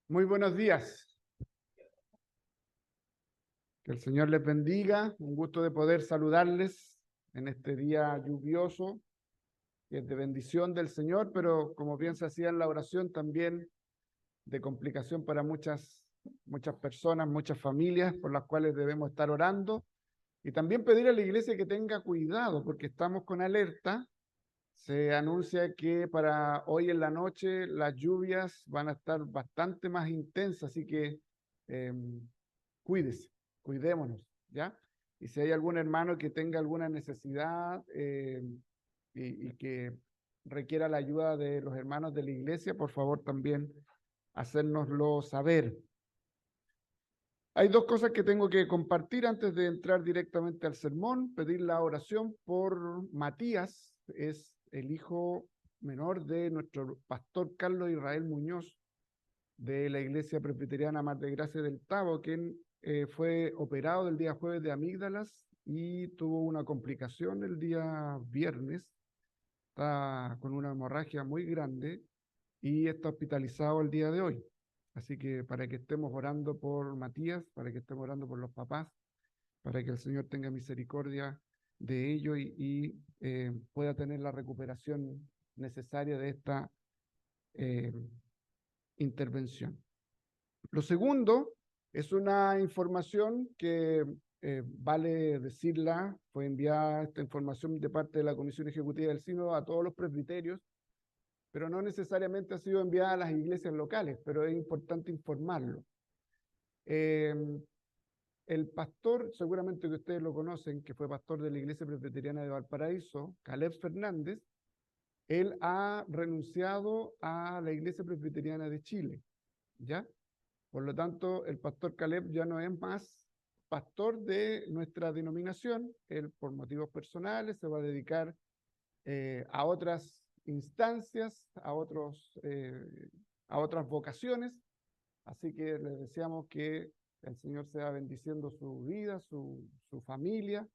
Muy buenos días. Que el Señor les bendiga. Un gusto de poder saludarles en este día lluvioso, que es de bendición del Señor, pero como bien se hacía en la oración, también de complicación para muchas personas, muchas familias por las cuales debemos estar orando. Y también pedir a la iglesia que tenga cuidado, porque estamos con alerta. Se anuncia que para hoy en la noche las lluvias van a estar bastante más intensas, así que eh, cuídese, cuidémonos, ¿ya? Y si hay algún hermano que tenga alguna necesidad y que requiera la ayuda de los hermanos de la iglesia, por favor también hacérnoslo saber. Hay dos cosas que tengo que compartir antes de entrar directamente al sermón. Pedir la oración por Matías, es el hijo menor de nuestro pastor Carlos Israel Muñoz, de la Iglesia Presbiteriana Mar de Gracia del Tabo, quien fue operado el día jueves de amígdalas y tuvo una complicación el día viernes. Está con una hemorragia muy grande y está hospitalizado el día de hoy. Así que para que estemos orando por Matías, para que estemos orando por los papás, para que el Señor tenga misericordia de ellos y pueda tener la recuperación necesaria de esta eh, intervención. Lo segundo es una información que vale decirla, fue enviada esta información de parte de la Comisión Ejecutiva del Sínodo a todos los presbiterios, pero no necesariamente ha sido enviada a las iglesias locales, pero es importante informarlo. Eh, el pastor, seguramente que ustedes lo conocen, que fue pastor de la Iglesia Presbiteriana de Valparaíso, Caleb Fernández, él ha renunciado a la Iglesia Presbiteriana de Chile, ¿ya? Por lo tanto, el pastor Caleb ya no es más pastor de nuestra denominación. Él, por motivos personales, se va a dedicar a otras instancias, a otras vocaciones. Así que les deseamos que el Señor sea bendiciendo su vida, su familia.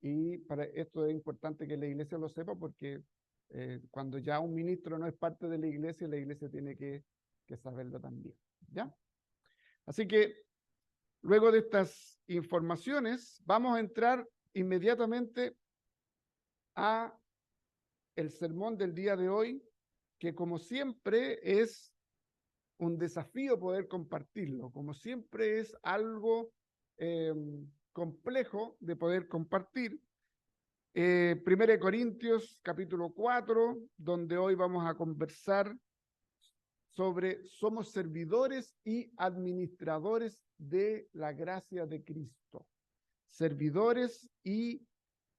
Y para esto es importante que la iglesia lo sepa porque cuando ya un ministro no es parte de la iglesia tiene que saberlo también. ¿Ya? Así que luego de estas informaciones, vamos a entrar inmediatamente a el sermón del día de hoy, que como siempre es un desafío poder compartirlo, como siempre es algo eh, complejo de poder compartir. 1 Corintios capítulo 4, donde hoy vamos a conversar sobre somos servidores y administradores de la gracia de Cristo. Servidores y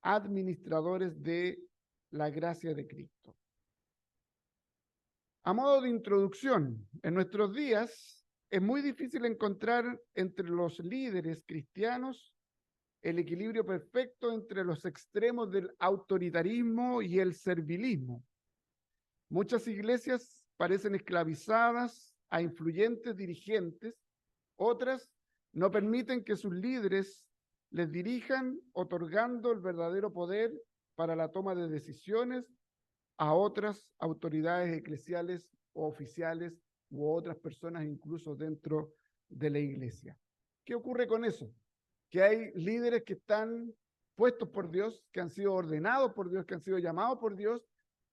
administradores de la gracia de Cristo. A modo de introducción, en nuestros días es muy difícil encontrar entre los líderes cristianos el equilibrio perfecto entre los extremos del autoritarismo y el servilismo. Muchas iglesias parecen esclavizadas a influyentes dirigentes, otras no permiten que sus líderes les dirijan, otorgando el verdadero poder para la toma de decisiones a otras autoridades eclesiales o oficiales u otras personas incluso dentro de la iglesia. ¿Qué ocurre con eso? Que hay líderes que están puestos por Dios, que han sido ordenados por Dios, que han sido llamados por Dios,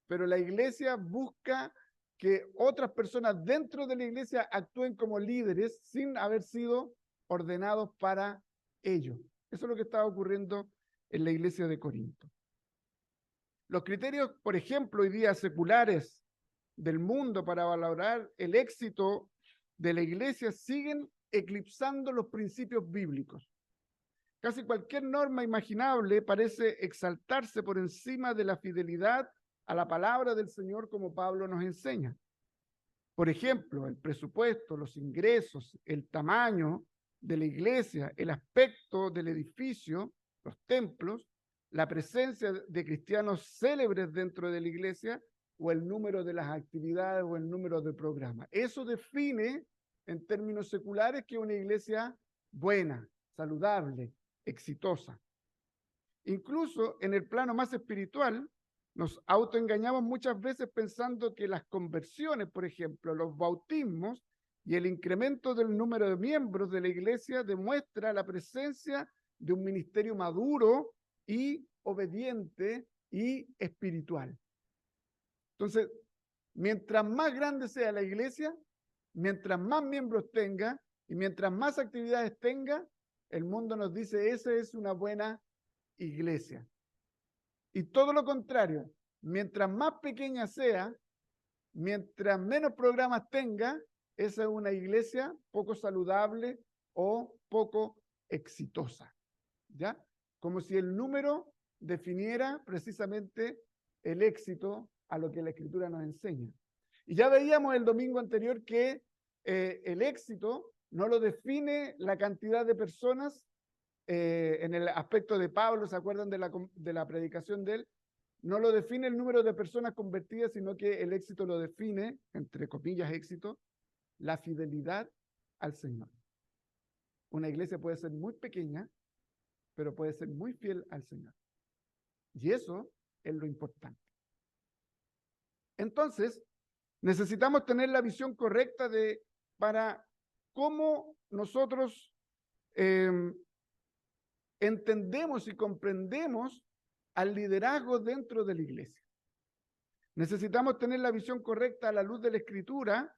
pero la iglesia busca que otras personas dentro de la iglesia actúen como líderes sin haber sido ordenados para ello. Eso es lo que está ocurriendo en la iglesia de Corinto. Los criterios, por ejemplo, hoy día seculares del mundo para valorar el éxito de la iglesia siguen eclipsando los principios bíblicos. Casi cualquier norma imaginable parece exaltarse por encima de la fidelidad a la palabra del Señor como Pablo nos enseña. Por ejemplo, el presupuesto, los ingresos, el tamaño de la iglesia, el aspecto del edificio, los templos, la presencia de cristianos célebres dentro de la iglesia o el número de las actividades o el número de programas. Eso define en términos seculares que una iglesia buena, saludable, exitosa. Incluso en el plano más espiritual, nos autoengañamos muchas veces pensando que las conversiones, por ejemplo, los bautismos, Y el incremento del número de miembros de la iglesia demuestra la presencia de un ministerio maduro y obediente y espiritual. Entonces, mientras más grande sea la iglesia, mientras más miembros tenga y mientras más actividades tenga, el mundo nos dice, esa es una buena iglesia. Y todo lo contrario, mientras más pequeña sea, mientras menos programas tenga, esa es una iglesia poco saludable o poco exitosa, ¿ya? Como si el número definiera precisamente el éxito a lo que la Escritura nos enseña. Y ya veíamos el domingo anterior que el éxito no lo define la cantidad de personas en el aspecto de Pablo, ¿se acuerdan de la predicación de él? No lo define el número de personas convertidas, sino que el éxito lo define, entre comillas éxito, la fidelidad al Señor. Una iglesia puede ser muy pequeña, pero puede ser muy fiel al Señor. Y eso es lo importante. Entonces, necesitamos tener la visión correcta para cómo nosotros entendemos y comprendemos al liderazgo dentro de la iglesia. Necesitamos tener la visión correcta a la luz de la Escritura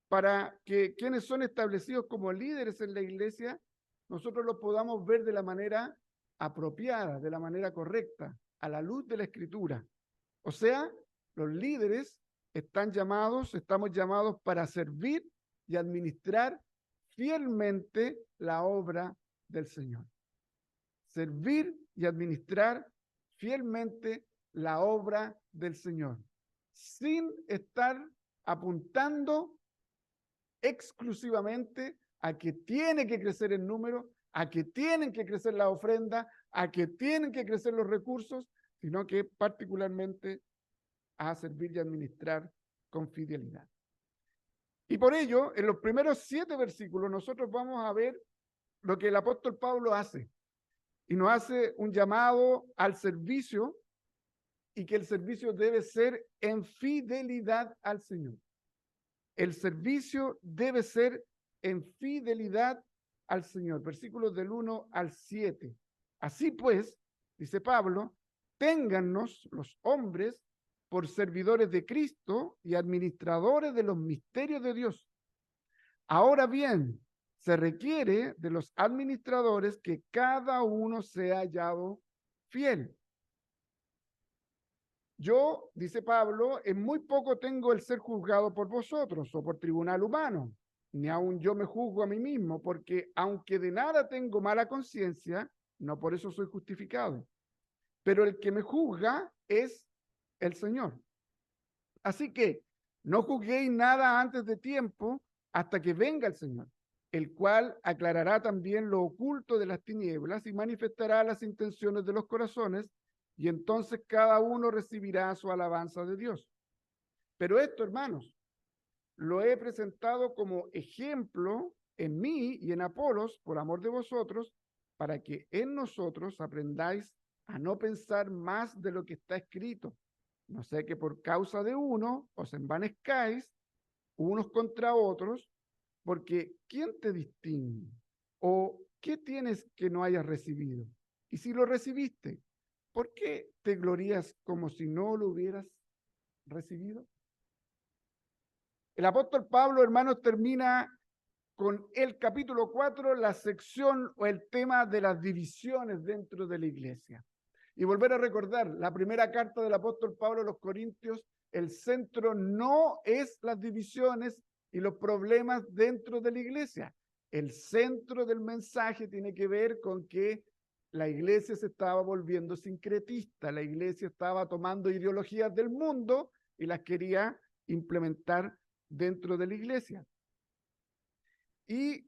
para que quienes son establecidos como líderes en la iglesia, nosotros los podamos ver de la manera apropiada, de la manera correcta, a la luz de la Escritura. O sea, los líderes estamos llamados para servir y administrar fielmente la obra del Señor. Servir y administrar fielmente la obra del Señor, sin estar apuntando exclusivamente a que tiene que crecer el número, a que tienen que crecer la ofrenda, a que tienen que crecer los recursos, sino que particularmente a servir y administrar con fidelidad. Y por ello, en los primeros 7 versículos, nosotros vamos a ver lo que el apóstol Pablo hace. Y nos hace un llamado al servicio y que el servicio debe ser en fidelidad al Señor. El servicio debe ser en fidelidad al Señor. Versículos del 1 al 7. Así pues, dice Pablo, téngannos los hombres por servidores de Cristo y administradores de los misterios de Dios. Ahora bien, se requiere de los administradores que cada uno sea hallado fiel. Yo, dice Pablo, en muy poco tengo el ser juzgado por vosotros o por tribunal humano, ni aun yo me juzgo a mí mismo, porque aunque de nada tengo mala conciencia, no por eso soy justificado. Pero el que me juzga es el Señor. Así que no juzguéis nada antes de tiempo hasta que venga el Señor, el cual aclarará también lo oculto de las tinieblas y manifestará las intenciones de los corazones, y entonces cada uno recibirá su alabanza de Dios. Pero esto, hermanos, lo he presentado como ejemplo en mí y en Apolos, por amor de vosotros, para que en nosotros aprendáis a no pensar más de lo que está escrito, no sea que por causa de uno os envanezcáis unos contra otros, porque ¿quién te distingue? ¿O qué tienes que no hayas recibido? Y si lo recibiste, ¿por qué te glorías como si no lo hubieras recibido? El apóstol Pablo, hermanos, termina con el capítulo 4, la sección o el tema de las divisiones dentro de la iglesia. Y volver a recordar, la primera carta del apóstol Pablo a los Corintios, el centro no es las divisiones y los problemas dentro de la iglesia. El centro del mensaje tiene que ver con que la iglesia se estaba volviendo sincretista, la iglesia estaba tomando ideologías del mundo y las quería implementar dentro de la iglesia. Y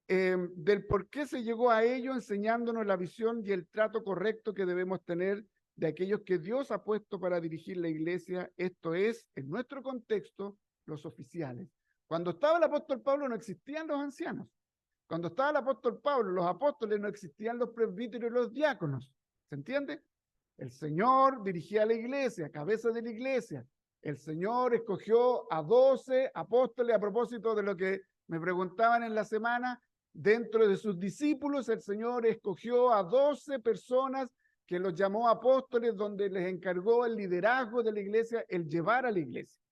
del por qué se llegó a ello, enseñándonos la visión y el trato correcto que debemos tener de aquellos que Dios ha puesto para dirigir la iglesia, esto es, en nuestro contexto, los oficiales. Cuando estaba el apóstol Pablo no existían los ancianos. Cuando estaba el apóstol Pablo, los apóstoles, no existían los presbíteros y los diáconos. ¿Se entiende? El Señor dirigía a la iglesia, cabeza de la iglesia. El Señor escogió a 12 apóstoles, a propósito de lo que me preguntaban en la semana. Dentro de sus discípulos, el Señor escogió a 12 personas que los llamó apóstoles, donde les encargó el liderazgo de la iglesia, el llevar a la iglesia.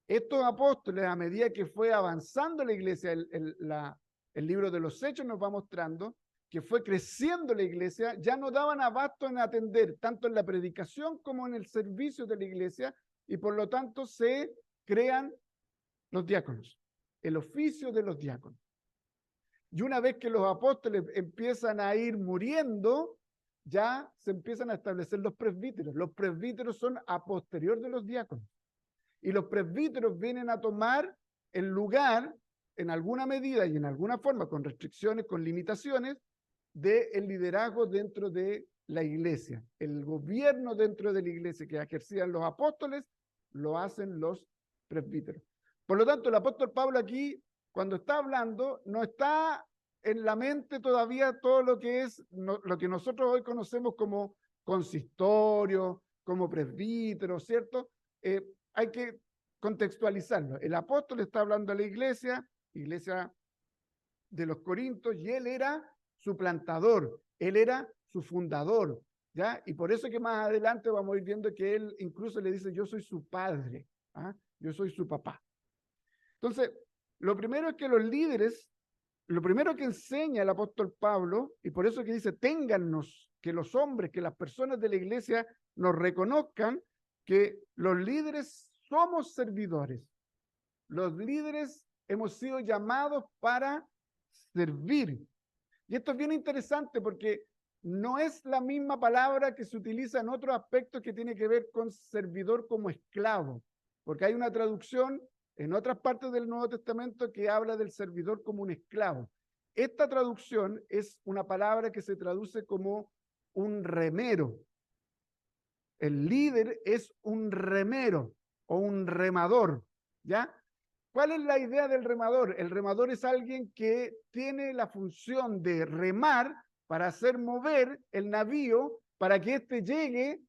Estos apóstoles, a medida que fue avanzando la iglesia, el libro de los Hechos nos va mostrando que fue creciendo la iglesia, ya no daban abasto en atender tanto en la predicación como en el servicio de la iglesia, y por lo tanto se crean los diáconos, el oficio de los diáconos. Y una vez que los apóstoles empiezan a ir muriendo, ya se empiezan a establecer los presbíteros. Los presbíteros son a posterior de los diáconos. Y los presbíteros vienen a tomar el lugar, en alguna medida y en alguna forma, con restricciones, con limitaciones, del liderazgo dentro de la iglesia. El gobierno dentro de la iglesia que ejercían los apóstoles, lo hacen los presbíteros. Por lo tanto, el apóstol Pablo aquí, cuando está hablando, no está en la mente todavía todo lo que es, lo que nosotros hoy conocemos como consistorio, como presbítero, ¿cierto? Hay que contextualizarlo. El apóstol está hablando a la iglesia de los Corintios, y él era su plantador, él era su fundador, ¿ya? Y por eso que más adelante vamos a ir viendo que él incluso le dice, yo soy su padre, ¿ah? Yo soy su papá. Entonces, lo primero es que los líderes, lo primero que enseña el apóstol Pablo, y por eso que dice, téngannos, que los hombres, que las personas de la iglesia nos reconozcan que los líderes somos servidores. Los líderes hemos sido llamados para servir. Y esto es bien interesante porque no es la misma palabra que se utiliza en otros aspectos que tiene que ver con servidor como esclavo, porque hay una traducción en otras partes del Nuevo Testamento que habla del servidor como un esclavo. Esta traducción es una palabra que se traduce como un remero. El líder es un remero o un remador, ¿ya? ¿Cuál es la idea del remador? El remador es alguien que tiene la función de remar para hacer mover el navío para que éste llegue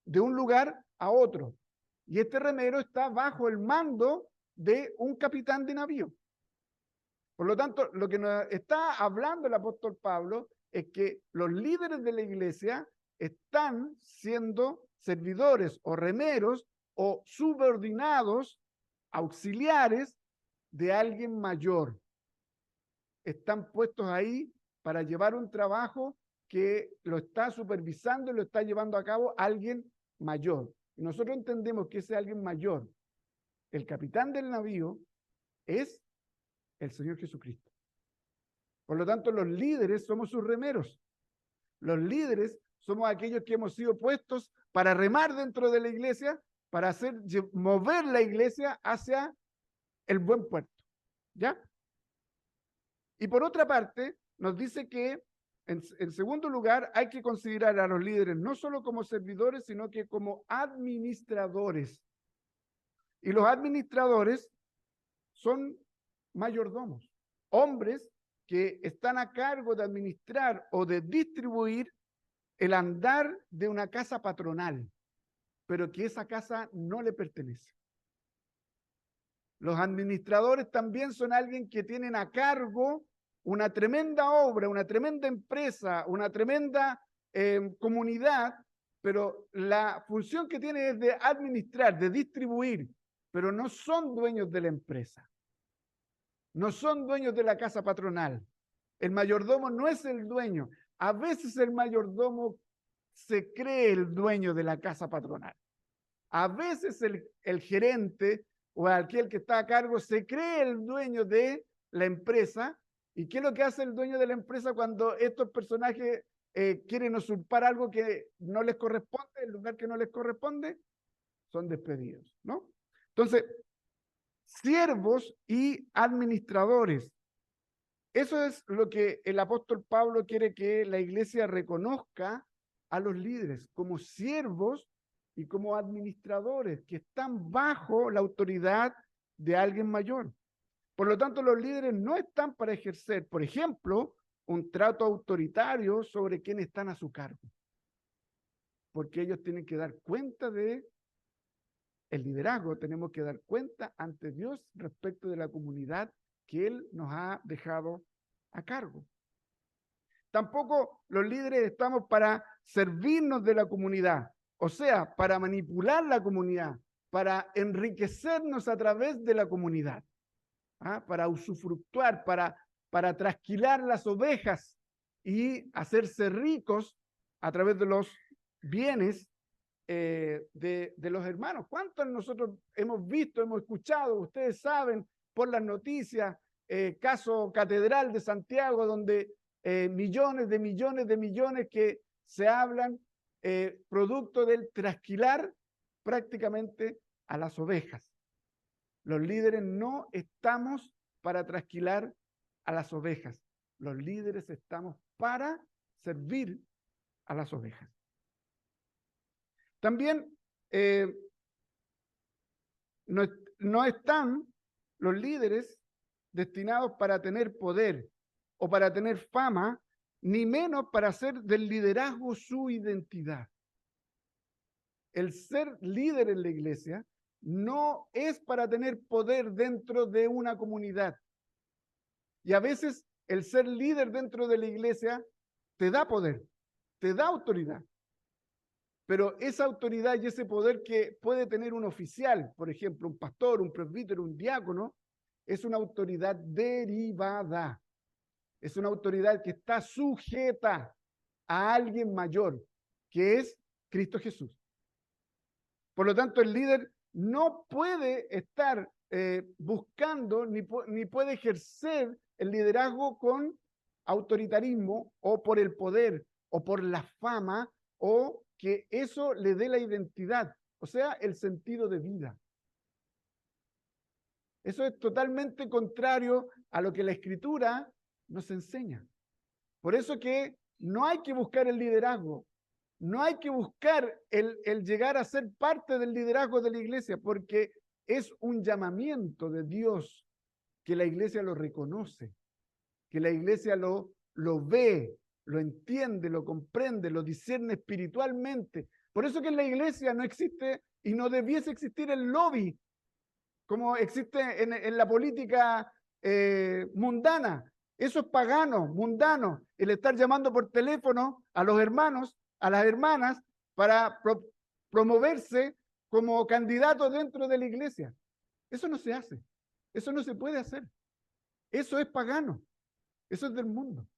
de un lugar a otro. Y este remero está bajo el mando de un capitán de navío. Por lo tanto, lo que nos está hablando el apóstol Pablo es que los líderes de la iglesia están siendo servidores o remeros o subordinados, auxiliares de alguien mayor. Están puestos ahí para llevar un trabajo que lo está supervisando y lo está llevando a cabo alguien mayor. Y nosotros entendemos que ese alguien mayor, el capitán del navío, es el Señor Jesucristo. Por lo tanto, los líderes somos sus remeros. Los líderes somos aquellos que hemos sido puestos para remar dentro de la iglesia, para mover la iglesia hacia el buen puerto. ¿Ya? Y por otra parte, nos dice que, en segundo lugar, hay que considerar a los líderes no solo como servidores, sino que como administradores. Y los administradores son mayordomos, hombres que están a cargo de administrar o de distribuir el andar de una casa patronal, pero que esa casa no le pertenece. Los administradores también son alguien que tienen a cargo una tremenda obra, una tremenda empresa, una tremenda comunidad, pero la función que tienen es de administrar, de distribuir, pero no son dueños de la empresa. No son dueños de la casa patronal. El mayordomo no es el dueño. A veces el mayordomo se cree el dueño de la casa patronal. A veces el gerente o aquel que está a cargo se cree el dueño de la empresa. ¿Y qué es lo que hace el dueño de la empresa cuando estos personajes quieren usurpar algo que no les corresponde, el lugar que no les corresponde? Son despedidos, ¿no? Entonces, siervos y administradores. Eso es lo que el apóstol Pablo quiere que la iglesia reconozca a los líderes como siervos y como administradores que están bajo la autoridad de alguien mayor. Por lo tanto, los líderes no están para ejercer, por ejemplo, un trato autoritario sobre quienes están a su cargo, porque ellos tienen que dar cuenta de el liderazgo, tenemos que dar cuenta ante Dios respecto de la comunidad que Él nos ha dejado a cargo. Tampoco los líderes estamos para servirnos de la comunidad, o sea, para manipular la comunidad, para enriquecernos a través de la comunidad, para usufructuar, para trasquilar las ovejas y hacerse ricos a través de los bienes de los hermanos. ¿Cuántos nosotros hemos visto, hemos escuchado? Ustedes saben por las noticias, caso Catedral de Santiago, donde millones de millones que se hablan producto del trasquilar prácticamente a las ovejas. Los líderes no estamos para trasquilar a las ovejas. Los líderes estamos para servir a las ovejas. También no están los líderes destinados para tener poder o para tener fama, ni menos para hacer del liderazgo su identidad. El ser líder en la iglesia no es para tener poder dentro de una comunidad. Y a veces el ser líder dentro de la iglesia te da poder, te da autoridad. Pero esa autoridad y ese poder que puede tener un oficial, por ejemplo, un pastor, un presbítero, un diácono, es una autoridad derivada. Es una autoridad que está sujeta a alguien mayor, que es Cristo Jesús. Por lo tanto, el líder no puede estar buscando ni puede ejercer el liderazgo con autoritarismo o por el poder o por la fama o que eso le dé la identidad, o sea, el sentido de vida. Eso es totalmente contrario a lo que la Escritura nos enseña. Por eso que no hay que buscar el liderazgo, no hay que buscar el llegar a ser parte del liderazgo de la iglesia, porque es un llamamiento de Dios que la iglesia lo reconoce, que la iglesia lo ve, lo entiende, lo comprende, lo discierne espiritualmente. Por eso que en la iglesia no existe y no debiese existir el lobby, como existe en la política mundana. Eso es pagano, mundano, el estar llamando por teléfono a los hermanos, a las hermanas, para promoverse como candidatos dentro de la iglesia. Eso no se hace, eso no se puede hacer. Eso es pagano, eso es del mundo.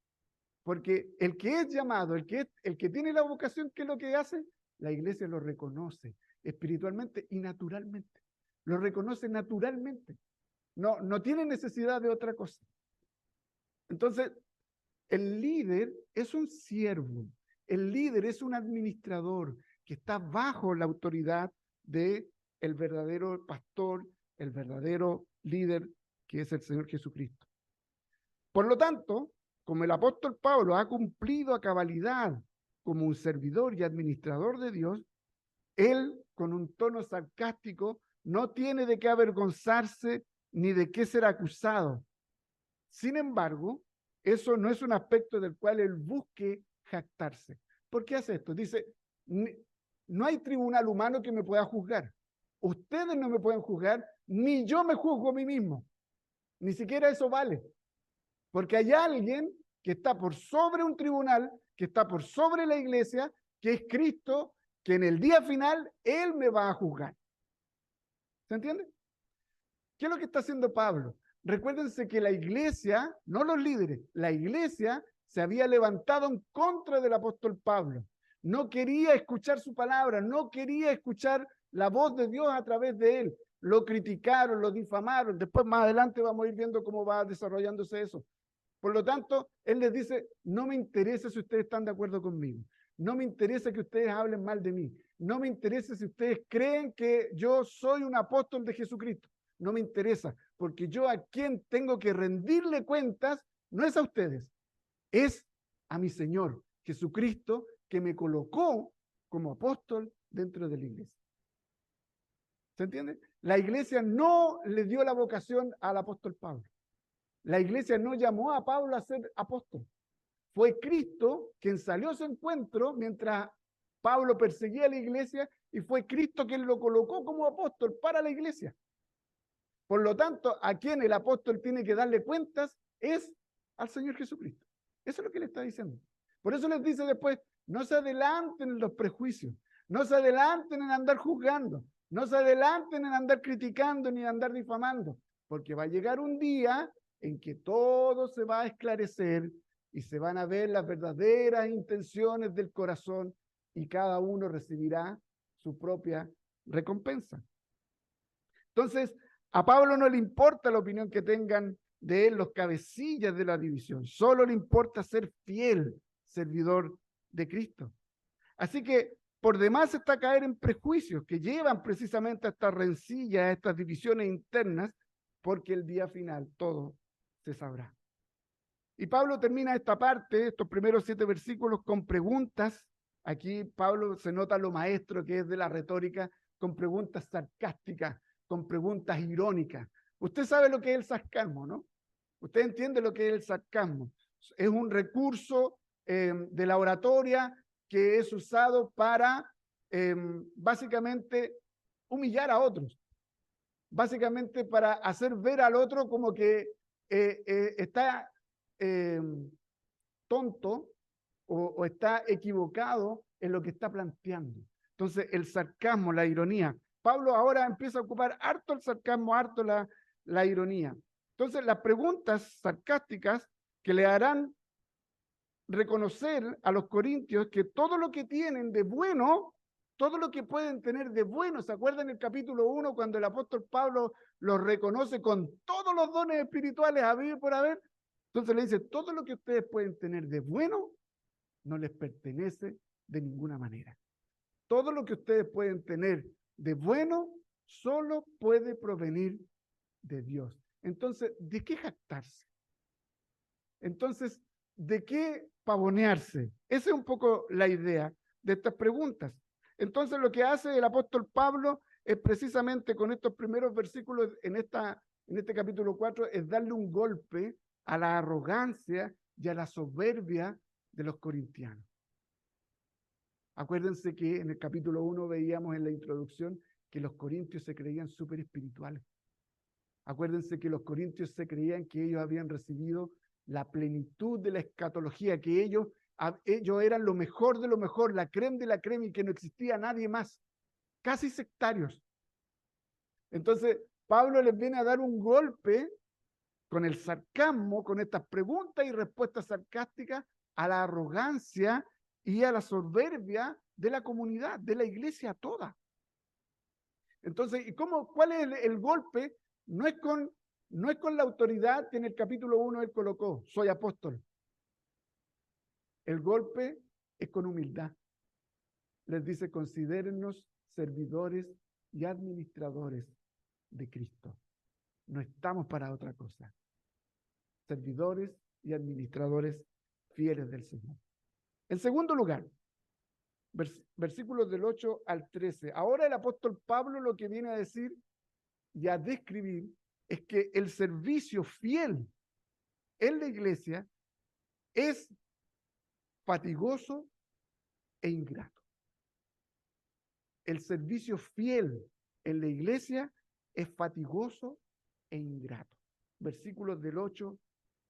Porque el que es llamado, el que tiene la vocación, ¿qué es lo que hace? La iglesia lo reconoce espiritualmente y naturalmente. Lo reconoce naturalmente. No tiene necesidad de otra cosa. Entonces, el líder es un siervo. El líder es un administrador que está bajo la autoridad del verdadero pastor, el verdadero líder que es el Señor Jesucristo. Por lo tanto, como el apóstol Pablo ha cumplido a cabalidad como un servidor y administrador de Dios, él, con un tono sarcástico, no tiene de qué avergonzarse ni de qué ser acusado. Sin embargo, eso no es un aspecto del cual él busque jactarse. ¿Por qué hace esto? Dice, no hay tribunal humano que me pueda juzgar. Ustedes no me pueden juzgar, ni yo me juzgo a mí mismo. Ni siquiera eso vale. Porque hay alguien que está por sobre un tribunal, que está por sobre la iglesia, que es Cristo, que en el día final Él me va a juzgar. ¿Se entiende? ¿Qué es lo que está haciendo Pablo? Recuérdense que la iglesia, no los líderes, la iglesia se había levantado en contra del apóstol Pablo. No quería escuchar su palabra, no quería escuchar la voz de Dios a través de él. Lo criticaron, lo difamaron. Después, más adelante, vamos a ir viendo cómo va desarrollándose eso. Por lo tanto, él les dice, no me interesa si ustedes están de acuerdo conmigo. No me interesa que ustedes hablen mal de mí. No me interesa si ustedes creen que yo soy un apóstol de Jesucristo. No me interesa, porque yo a quien tengo que rendirle cuentas no es a ustedes, es a mi Señor Jesucristo, que me colocó como apóstol dentro de la iglesia. ¿Se entiende? La iglesia no le dio la vocación al apóstol Pablo. La iglesia no llamó a Pablo a ser apóstol. Fue Cristo quien salió a su encuentro mientras Pablo perseguía a la iglesia y fue Cristo quien lo colocó como apóstol para la iglesia. Por lo tanto, a quien el apóstol tiene que darle cuentas es al Señor Jesucristo. Eso es lo que le está diciendo. Por eso les dice después, no se adelanten en los prejuicios, no se adelanten en andar juzgando, no se adelanten en andar criticando ni en andar difamando, porque va a llegar un día en que todo se va a esclarecer y se van a ver las verdaderas intenciones del corazón y cada uno recibirá su propia recompensa. Entonces, a Pablo no le importa la opinión que tengan de él los cabecillas de la división, solo le importa ser fiel servidor de Cristo. Así que por demás está caer en prejuicios que llevan precisamente a estas rencillas, a estas divisiones internas, porque el día final todo se sabrá. Y Pablo termina esta parte, estos primeros 7 versículos, con preguntas. Aquí Pablo se nota lo maestro que es de la retórica, con preguntas sarcásticas, con preguntas irónicas. Usted sabe lo que es el sarcasmo, ¿no? Usted entiende lo que es el sarcasmo. Es un recurso de la oratoria que es usado para básicamente humillar a otros. Básicamente para hacer ver al otro como que está tonto o está equivocado en lo que está planteando. Entonces, el sarcasmo, la ironía. Pablo ahora empieza a ocupar harto el sarcasmo, harto la ironía. Entonces, las preguntas sarcásticas que le harán reconocer a los corintios que todo lo que tienen de bueno, todo lo que pueden tener de bueno, ¿se acuerdan en el capítulo 1 cuando el apóstol Pablo los reconoce con todos los dones espirituales a vivir por haber? Entonces le dice, todo lo que ustedes pueden tener de bueno no les pertenece de ninguna manera. Todo lo que ustedes pueden tener de bueno solo puede provenir de Dios. Entonces, ¿de qué jactarse? Entonces, ¿de qué pavonearse? Esa es un poco la idea de estas preguntas. Entonces, lo que hace el apóstol Pablo es precisamente con estos primeros versículos en este capítulo 4, es darle un golpe a la arrogancia y a la soberbia de los corintianos. Acuérdense que en el capítulo 1 veíamos en la introducción que los corintios se creían súper espirituales. Acuérdense que los corintios se creían que ellos habían recibido la plenitud de la escatología, que ellos eran lo mejor de lo mejor, la creme de la creme y que no existía nadie más. Casi sectarios. Entonces, Pablo les viene a dar un golpe con el sarcasmo, con estas preguntas y respuestas sarcásticas a la arrogancia y a la soberbia de la comunidad, de la iglesia toda. Entonces, ¿cuál es el golpe? No es con la autoridad que en el capítulo 1 él colocó, soy apóstol. El golpe es con humildad. Les dice, considérennos servidores y administradores de Cristo. No estamos para otra cosa. Servidores y administradores fieles del Señor. En segundo lugar, versículos del 8 al 13. Ahora el apóstol Pablo lo que viene a decir y a describir es que el servicio fiel en la iglesia es fatigoso e ingrato. El servicio fiel en la iglesia es fatigoso e ingrato. Versículos del 8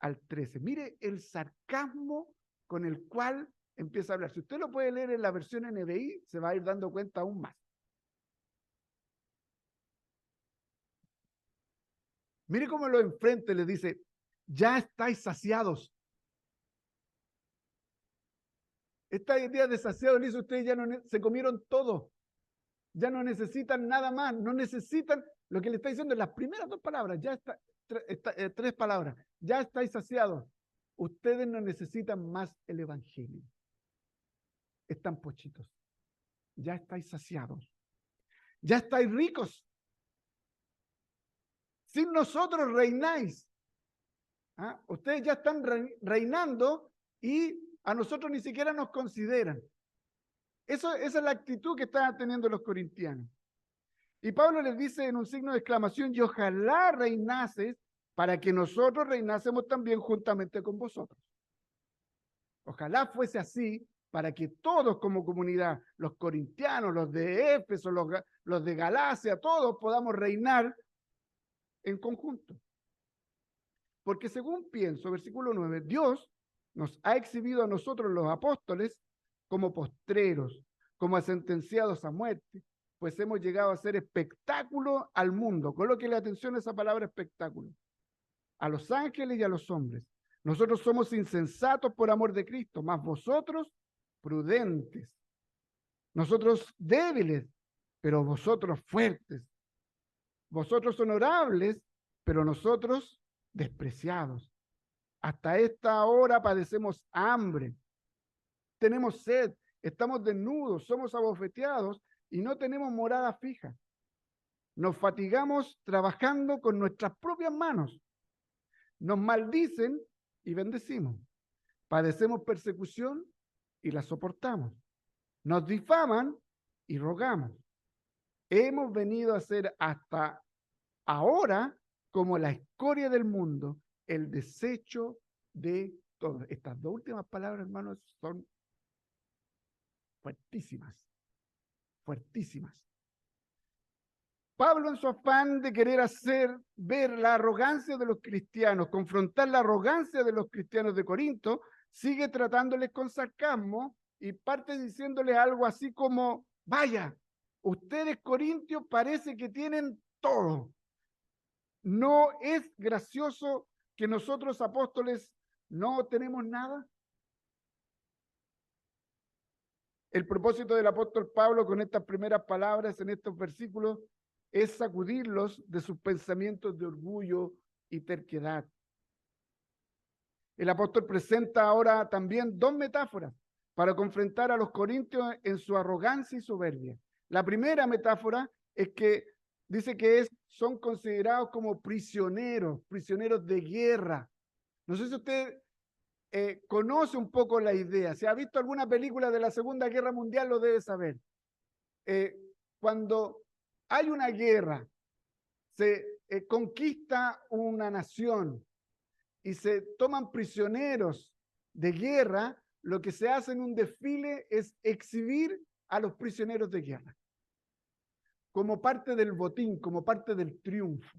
al 13. Mire el sarcasmo con el cual empieza a hablar. Si usted lo puede leer en la versión NBI, se va a ir dando cuenta aún más. Mire cómo lo enfrente, le dice, ya estáis saciados. Esta idea de saciados le dice, ustedes ya no se comieron todo. Ya no necesitan nada más, no necesitan, lo que le está diciendo en las primeras 2 palabras, ya está, 3 palabras, ya estáis saciados. Ustedes no necesitan más el evangelio. Están pochitos. Ya estáis saciados. Ya estáis ricos. Sin nosotros reináis. ¿Ah? Ustedes ya están reinando y a nosotros ni siquiera nos consideran. Esa es la actitud que están teniendo los corintianos. Y Pablo les dice en un signo de exclamación, y ojalá reinases para que nosotros reinásemos también juntamente con vosotros. Ojalá fuese así para que todos como comunidad, los corintianos, los de Éfeso, los de Galacia, todos podamos reinar en conjunto. Porque según pienso, versículo 9, Dios nos ha exhibido a nosotros los apóstoles como postreros, como sentenciados a muerte, pues hemos llegado a ser espectáculo al mundo. Colóquele atención a esa palabra espectáculo. A los ángeles y a los hombres. Nosotros somos insensatos por amor de Cristo, mas vosotros prudentes. Nosotros débiles, pero vosotros fuertes. Vosotros honorables, pero nosotros despreciados. Hasta esta hora padecemos hambre, tenemos sed, estamos desnudos, somos abofeteados y no tenemos morada fija. Nos fatigamos trabajando con nuestras propias manos. Nos maldicen y bendecimos. Padecemos persecución y la soportamos. Nos difaman y rogamos. Hemos venido a ser hasta ahora como la escoria del mundo, el desecho de todos. Estas dos últimas palabras, hermanos, son fuertísimas, fuertísimas. Pablo, en su afán de querer hacer ver la arrogancia de los cristianos, confrontar la arrogancia de los cristianos de Corinto, sigue tratándoles con sarcasmo y parte diciéndoles algo así como, vaya, ustedes corintios parece que tienen todo. ¿No es gracioso que nosotros apóstoles no tenemos nada? El propósito del apóstol Pablo con estas primeras palabras en estos versículos es sacudirlos de sus pensamientos de orgullo y terquedad. El apóstol presenta ahora también dos metáforas para confrontar a los corintios en su arrogancia y soberbia. La primera metáfora es que dice que son considerados como prisioneros de guerra. No sé si usted conoce un poco la idea. Si ha visto alguna película de la Segunda Guerra Mundial, lo debe saber. Cuando hay una guerra, se conquista una nación y se toman prisioneros de guerra, lo que se hace en un desfile es exhibir a los prisioneros de guerra como parte del botín, como parte del triunfo.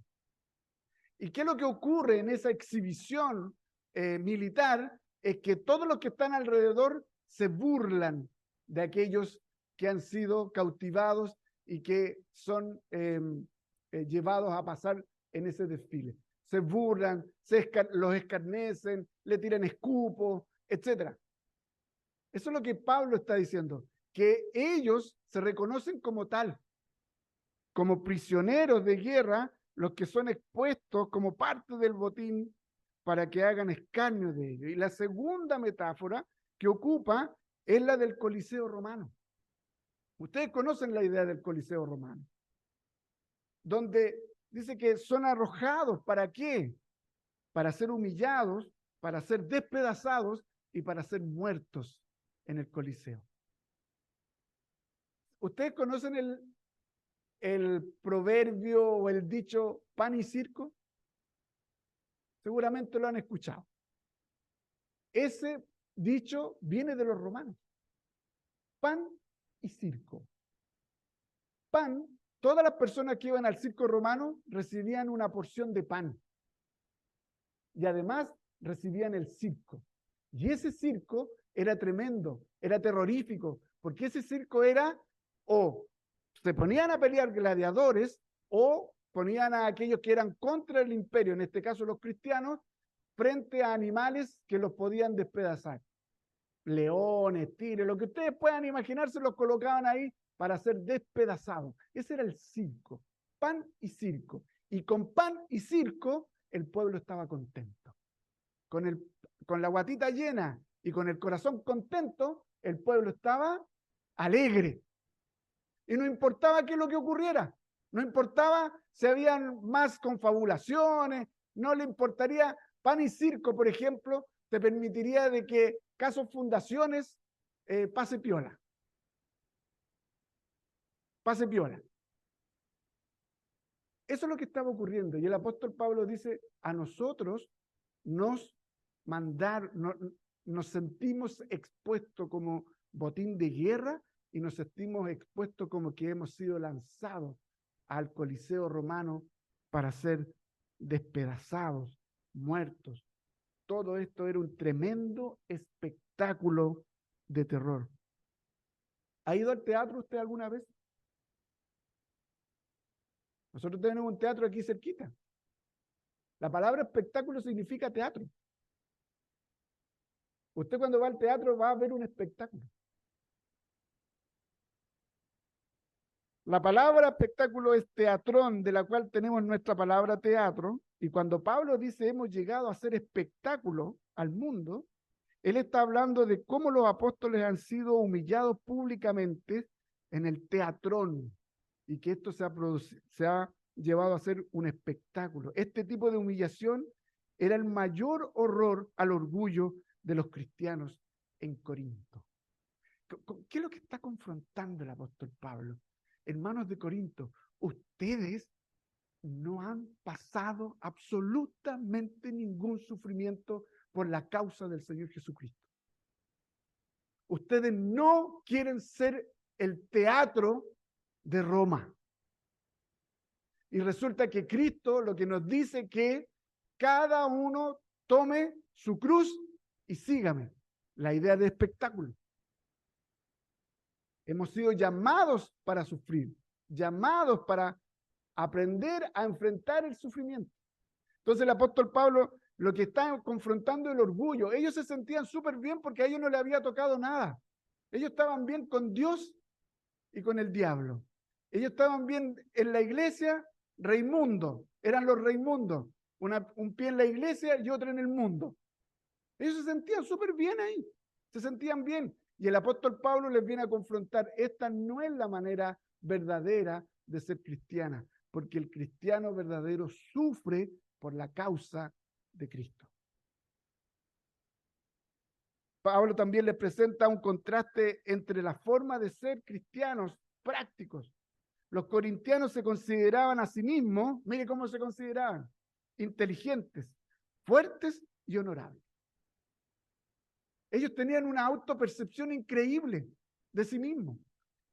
¿Y qué es lo que ocurre en esa exhibición militar? Es que todos los que están alrededor se burlan de aquellos que han sido cautivados y que son llevados a pasar en ese desfile. Se burlan, los escarnecen, le tiran escupos, etc. Eso es lo que Pablo está diciendo, que ellos se reconocen como tal, como prisioneros de guerra, los que son expuestos como parte del botín para que hagan escarnio de ellos. Y la segunda metáfora que ocupa es la del Coliseo romano. Ustedes conocen la idea del Coliseo romano, donde dice que son arrojados, ¿para qué? Para ser humillados, para ser despedazados y para ser muertos en el Coliseo. ¿Ustedes conocen el proverbio o el dicho pan y circo? Seguramente lo han escuchado. Ese dicho viene de los romanos. Pan y circo. Pan, todas las personas que iban al circo romano recibían una porción de pan. Y además recibían el circo. Y ese circo era tremendo, era terrorífico, porque ese circo era o se ponían a pelear gladiadores o ponían a aquellos que eran contra el imperio, en este caso los cristianos, frente a animales que los podían despedazar. Leones, tigres, lo que ustedes puedan imaginarse, los colocaban ahí para ser despedazados. Ese era el circo, pan y circo. Y con pan y circo el pueblo estaba contento. Con la guatita llena y con el corazón contento, el pueblo estaba alegre. Y no importaba qué es lo que ocurriera, no importaba si habían más confabulaciones, no le importaría. Pan y circo, por ejemplo, te permitiría de que casos fundaciones pase piola. Pase piola. Eso es lo que estaba ocurriendo. Y el apóstol Pablo dice, a nosotros nos nos sentimos expuestos como botín de guerra y nos sentimos expuestos como que hemos sido lanzados al Coliseo romano para ser despedazados, muertos. Todo esto era un tremendo espectáculo de terror. ¿Ha ido al teatro usted alguna vez? Nosotros tenemos un teatro aquí cerquita. La palabra espectáculo significa teatro. Usted cuando va al teatro va a ver un espectáculo. La palabra espectáculo es teatrón, de la cual tenemos nuestra palabra teatro, y cuando Pablo dice hemos llegado a hacer espectáculo al mundo, él está hablando de cómo los apóstoles han sido humillados públicamente en el teatrón, y que esto se ha llevado a ser un espectáculo. Este tipo de humillación era el mayor horror al orgullo de los cristianos en Corinto. ¿Qué es lo que está confrontando el apóstol Pablo? Hermanos de Corinto, ustedes no han pasado absolutamente ningún sufrimiento por la causa del Señor Jesucristo. Ustedes no quieren ser el teatro de Roma. Y resulta que Cristo lo que nos dice que cada uno tome su cruz y sígame. La idea de espectáculo. Hemos sido llamados para sufrir, llamados para aprender a enfrentar el sufrimiento. Entonces el apóstol Pablo lo que está confrontando es el orgullo. Ellos se sentían súper bien porque a ellos no les había tocado nada. Ellos estaban bien con Dios y con el diablo. Ellos estaban bien en la iglesia, Raimundo, eran los Raimundos, un pie en la iglesia y otro en el mundo. Ellos se sentían súper bien ahí, se sentían bien. Y el apóstol Pablo les viene a confrontar, esta no es la manera verdadera de ser cristiana, porque el cristiano verdadero sufre por la causa de Cristo. Pablo también les presenta un contraste entre la forma de ser cristianos prácticos. Los corintianos se consideraban a sí mismos, mire cómo se consideraban, inteligentes, fuertes y honorables. Ellos tenían una autopercepción increíble de sí mismos.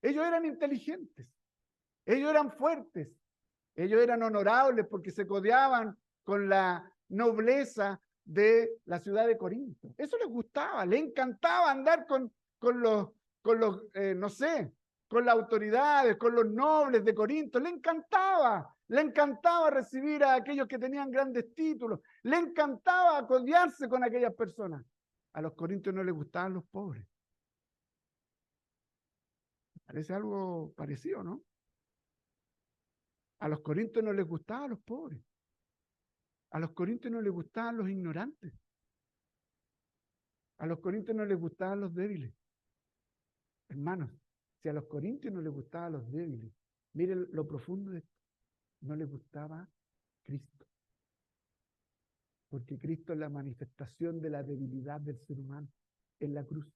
Ellos eran inteligentes, ellos eran fuertes, ellos eran honorables porque se codeaban con la nobleza de la ciudad de Corinto. Eso les gustaba, les encantaba andar con los no sé, con las autoridades, con los nobles de Corinto. Le encantaba recibir a aquellos que tenían grandes títulos, le encantaba codearse con aquellas personas. A los corintios no les gustaban los pobres. Parece algo parecido, ¿no? A los corintios no les gustaban los pobres. A los corintios no les gustaban los ignorantes. A los corintios no les gustaban los débiles. Hermanos, si a los corintios no les gustaban los débiles, miren lo profundo de esto, no les gustaba Cristo. Porque Cristo es la manifestación de la debilidad del ser humano en la cruz.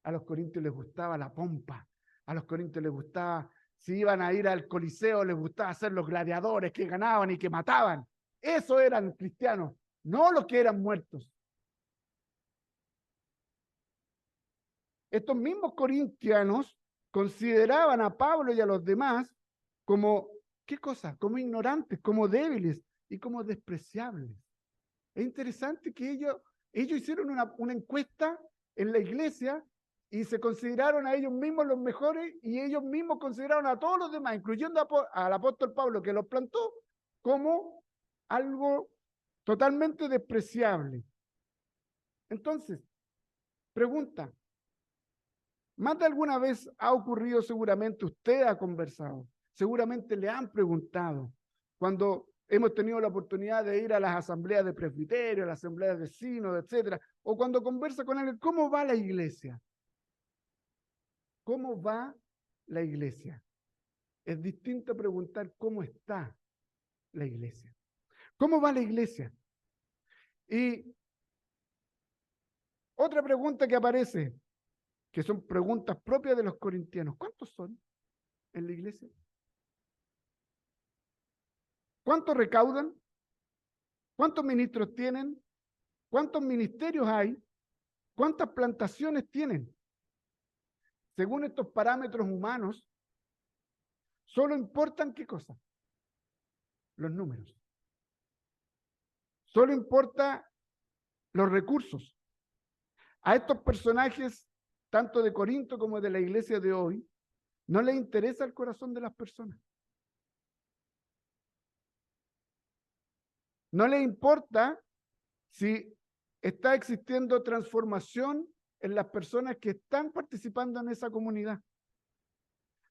A los corintios les gustaba la pompa. A los corintios les gustaba, si iban a ir al Coliseo, les gustaba ser los gladiadores que ganaban y que mataban. Eso eran cristianos, no los que eran muertos. Estos mismos corintianos consideraban a Pablo y a los demás como, ¿qué cosa? Como ignorantes, como débiles y como despreciables. Es interesante que ellos hicieron una encuesta en la iglesia y se consideraron a ellos mismos los mejores y ellos mismos consideraron a todos los demás, incluyendo al apóstol Pablo que los plantó, como algo totalmente despreciable. Entonces, pregunta, más de alguna vez ha ocurrido, seguramente usted ha conversado, seguramente le han preguntado, cuando hemos tenido la oportunidad de ir a las asambleas de presbiterio, a las asambleas de sínodo, etcétera, o cuando conversa con alguien, ¿cómo va la iglesia? ¿Cómo va la iglesia? Es distinto preguntar cómo está la iglesia. ¿Cómo va la iglesia? Y otra pregunta que aparece, que son preguntas propias de los corintianos. ¿Cuántos son en la iglesia? ¿Cuántos recaudan? ¿Cuántos ministros tienen? ¿Cuántos ministerios hay? ¿Cuántas plantaciones tienen? Según estos parámetros humanos, solo importan ¿qué cosa? Los números. Solo importa los recursos. A estos personajes, tanto de Corinto como de la iglesia de hoy, no les interesa el corazón de las personas. No les importa si está existiendo transformación en las personas que están participando en esa comunidad.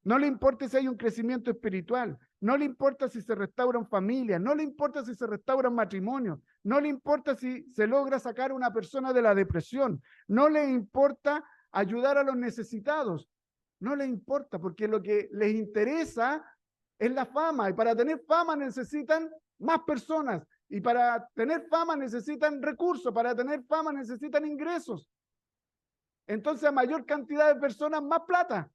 No le importa si hay un crecimiento espiritual, no le importa si se restauran familias, no le importa si se restauran matrimonios, no le importa si se logra sacar a una persona de la depresión, no le importa ayudar a los necesitados, no le importa, porque lo que les interesa es la fama, y para tener fama necesitan más personas, y para tener fama necesitan recursos, para tener fama necesitan ingresos. Entonces, a mayor cantidad de personas, más plata.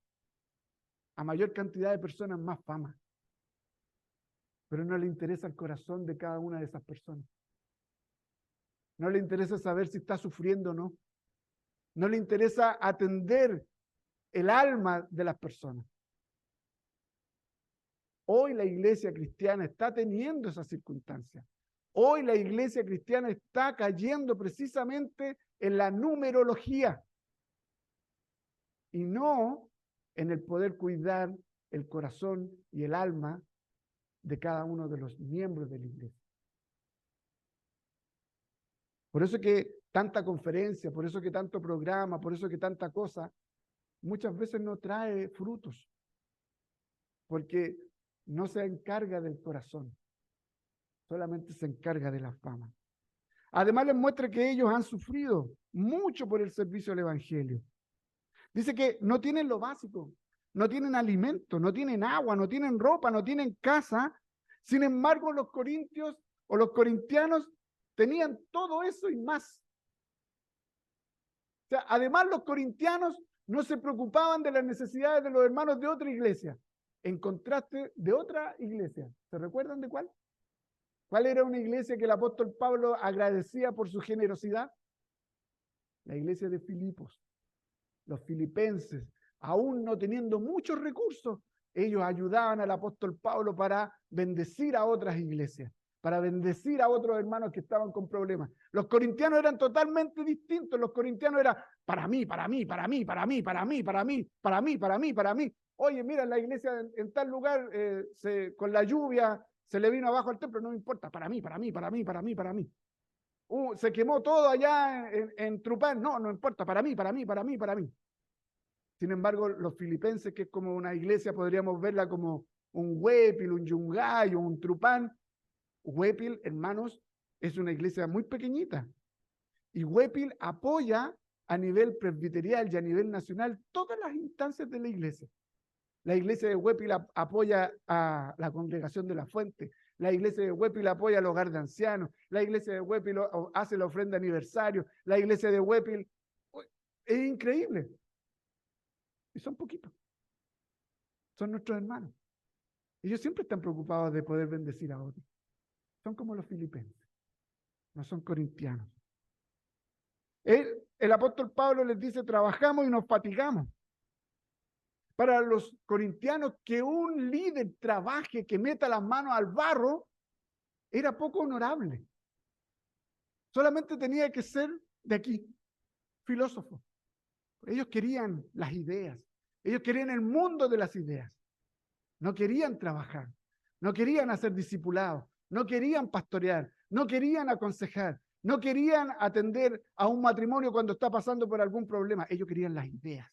A mayor cantidad de personas, más fama. Pero no le interesa el corazón de cada una de esas personas. No le interesa saber si está sufriendo o no. No le interesa atender el alma de las personas. Hoy la iglesia cristiana está teniendo esa circunstancia. Hoy la iglesia cristiana está cayendo precisamente en la numerología y no en el poder cuidar el corazón y el alma de cada uno de los miembros de la iglesia. Por eso que tanta conferencia, por eso que tanto programa, por eso que tanta cosa, muchas veces no trae frutos, porque no se encarga del corazón, solamente se encarga de la fama. Además les muestra que ellos han sufrido mucho por el servicio al evangelio. Dice que no tienen lo básico, no tienen alimento, no tienen agua, no tienen ropa, no tienen casa. Sin embargo, los corintios o los corintianos tenían todo eso y más. O sea, además los corintianos no se preocupaban de las necesidades de los hermanos de otra iglesia, en contraste de otra iglesia. ¿Se recuerdan de cuál? ¿Cuál era una iglesia que el apóstol Pablo agradecía por su generosidad? La iglesia de Filipos. Los filipenses, aún no teniendo muchos recursos, ellos ayudaban al apóstol Pablo para bendecir a otras iglesias, para bendecir a otros hermanos que estaban con problemas. Los corintianos eran totalmente distintos. Los corintianos eran para mí, para mí, para mí, para mí, para mí, para mí, para mí, para mí, para mí. Oye, mira, la iglesia en tal lugar, con la lluvia, se le vino abajo al templo, no me importa, para mí, para mí, para mí, para mí, para mí. Se quemó todo allá en Trupán, no importa, para mí, para mí, para mí, para mí. Sin embargo, los filipenses, que es como una iglesia, podríamos verla como un Huépil, un Yungay o un Trupán. Huépil, hermanos, es una iglesia muy pequeñita. Y Huépil apoya a nivel presbiterial y a nivel nacional todas las instancias de la iglesia. La iglesia de Huépil apoya a la congregación de la Fuente. La iglesia de Huépil apoya al hogar de ancianos. La iglesia de Huépil hace la ofrenda aniversario. La iglesia de Huépil es increíble. Y son poquitos. Son nuestros hermanos. Ellos siempre están preocupados de poder bendecir a otros. Son como los filipenses. No son corintianos. El apóstol Pablo les dice, trabajamos y nos fatigamos. Para los corintianos, que un líder trabaje, que meta las manos al barro, era poco honorable. Solamente tenía que ser de aquí, filósofo. Ellos querían las ideas. Ellos querían el mundo de las ideas. No querían trabajar. No querían hacer discipulados. No querían pastorear. No querían aconsejar. No querían atender a un matrimonio cuando está pasando por algún problema. Ellos querían las ideas.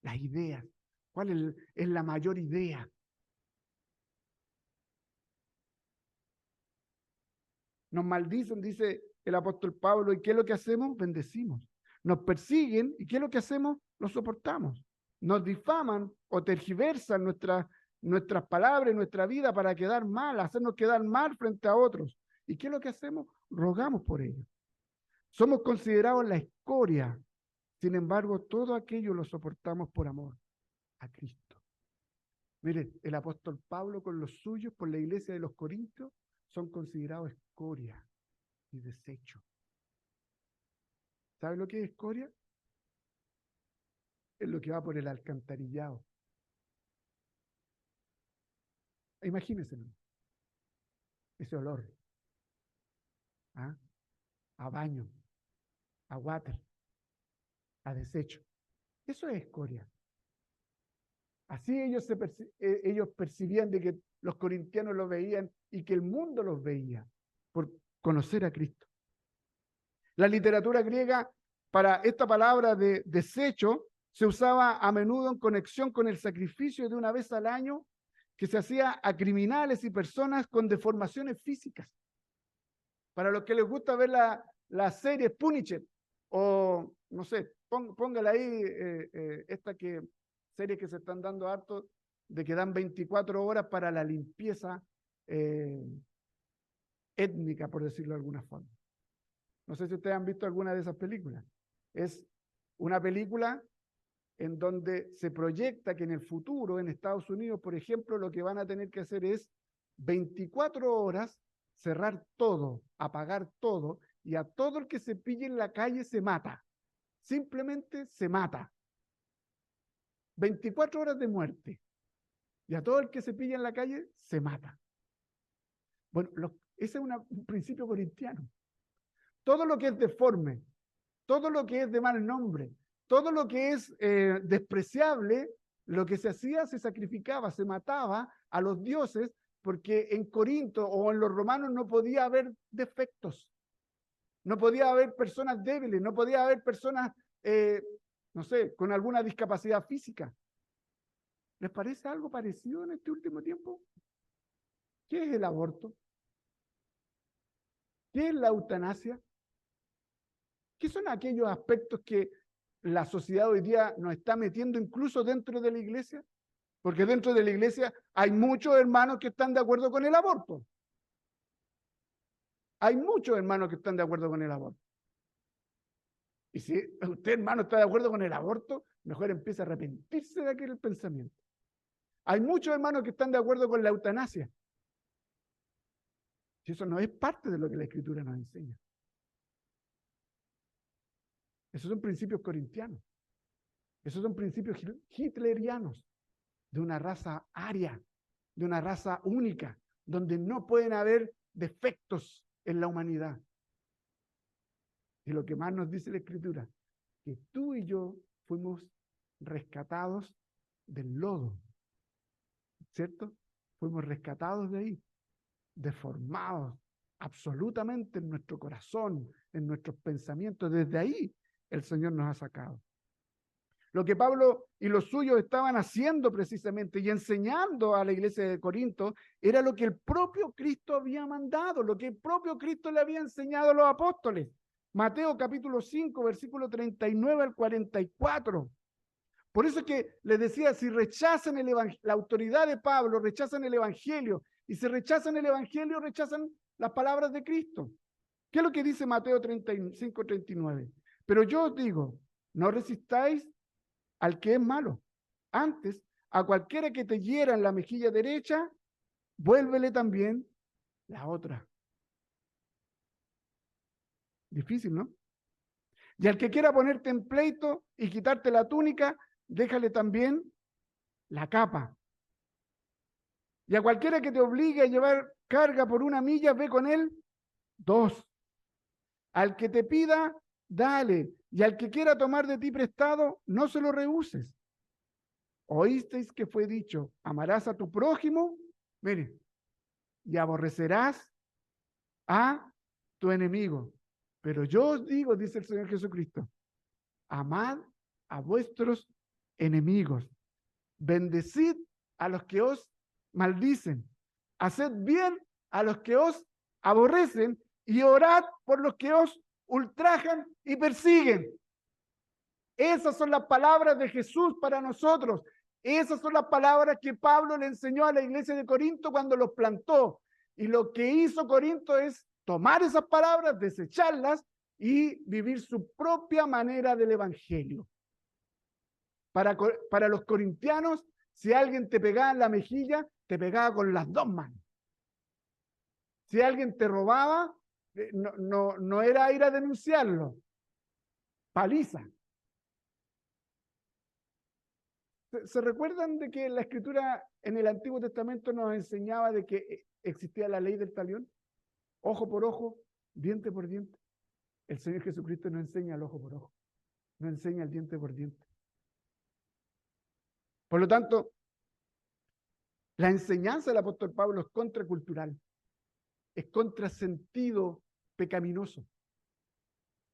Las ideas. ¿Cuál es la mayor idea? Nos maldicen, dice el apóstol Pablo, ¿y qué es lo que hacemos? Bendecimos. Nos persiguen, ¿y qué es lo que hacemos? Lo soportamos. Nos difaman o tergiversan nuestras palabras, nuestra vida para quedar mal, hacernos quedar mal frente a otros. ¿Y qué es lo que hacemos? Rogamos por ellos. Somos considerados la escoria. Sin embargo, todo aquello lo soportamos por amor a Cristo. Mire, el apóstol Pablo con los suyos por la iglesia de los Corintios son considerados escoria y desecho. ¿Sabe lo que es escoria? Es lo que va por el alcantarillado. Imagínense ese olor, ¿ah? A baño, a water, a desecho. Eso es escoria. Así ellos percibían de que los corintianos los veían y que el mundo los veía por conocer a Cristo. La literatura griega para esta palabra de desecho se usaba a menudo en conexión con el sacrificio de una vez al año que se hacía a criminales y personas con deformaciones físicas. Para los que les gusta ver la serie Punisher, o no sé, póngala ahí, esta serie que se están dando harto, de que dan 24 horas para la limpieza étnica, por decirlo de alguna forma. No sé si ustedes han visto alguna de esas películas. Es una película en donde se proyecta que en el futuro, en Estados Unidos, por ejemplo, lo que van a tener que hacer es 24 horas cerrar todo, apagar todo, y a todo el que se pille en la calle se mata. Simplemente se mata. 24 horas de muerte. Y a todo el que se pilla en la calle se mata. Bueno, ese es un principio corintiano. Todo lo que es deforme, todo lo que es de mal nombre, todo lo que es despreciable, lo que se hacía, se sacrificaba, se mataba a los dioses, porque en Corinto o en los romanos no podía haber defectos, no podía haber personas débiles, no podía haber personas, no sé, con alguna discapacidad física. ¿Les parece algo parecido en este último tiempo? ¿Qué es el aborto? ¿Qué es la eutanasia? ¿Qué son aquellos aspectos que la sociedad hoy día nos está metiendo incluso dentro de la iglesia? Porque dentro de la iglesia hay muchos hermanos que están de acuerdo con el aborto. Hay muchos hermanos que están de acuerdo con el aborto. Y si usted, hermano, está de acuerdo con el aborto, mejor empiece a arrepentirse de aquel pensamiento. Hay muchos hermanos que están de acuerdo con la eutanasia. Si eso no es parte de lo que la Escritura nos enseña. Esos son principios corintianos. Esos son principios hitlerianos, de una raza aria, de una raza única, donde no pueden haber defectos en la humanidad. Y lo que más nos dice la Escritura, que tú y yo fuimos rescatados del lodo, ¿cierto? Fuimos rescatados de ahí, deformados absolutamente en nuestro corazón, en nuestros pensamientos. Desde ahí el Señor nos ha sacado. Lo que Pablo y los suyos estaban haciendo precisamente y enseñando a la iglesia de Corinto era lo que el propio Cristo había mandado, lo que el propio Cristo le había enseñado a los apóstoles. Mateo capítulo 5, versículo 39 al 44. Por eso es que les decía, si rechazan la autoridad de Pablo, rechazan el evangelio, y si rechazan el evangelio, rechazan las palabras de Cristo. ¿Qué es lo que dice Mateo 35, 39? Pero yo os digo, no resistáis al que es malo. Antes, a cualquiera que te hiera en la mejilla derecha, vuélvele también la otra. Difícil, ¿no? Y al que quiera ponerte en pleito y quitarte la túnica, déjale también la capa. Y a cualquiera que te obligue a llevar carga por 1 milla, ve con él 2. Al que te pida, dale. Y al que quiera tomar de ti prestado, no se lo rehuses. Oísteis que fue dicho, amarás a tu prójimo, mire, y aborrecerás a tu enemigo. Pero yo os digo, dice el Señor Jesucristo, amad a vuestros enemigos, bendecid a los que os maldicen, haced bien a los que os aborrecen y orad por los que os ultrajan y persiguen. Esas son las palabras de Jesús para nosotros. Esas son las palabras que Pablo le enseñó a la iglesia de Corinto cuando los plantó. Y lo que hizo Corinto es tomar esas palabras, desecharlas y vivir su propia manera del evangelio. Para los corintianos, si alguien te pegaba en la mejilla, te pegaba con las 2 manos. Si alguien te robaba, no era ir a denunciarlo. paliza. ¿Se recuerdan de que la Escritura en el Antiguo Testamento nos enseñaba de que existía la ley del talión? Ojo por ojo, diente por diente. El Señor Jesucristo nos enseña el ojo por ojo, nos enseña el diente por diente. Por lo tanto, la enseñanza del apóstol Pablo es contracultural, es contrasentido pecaminoso.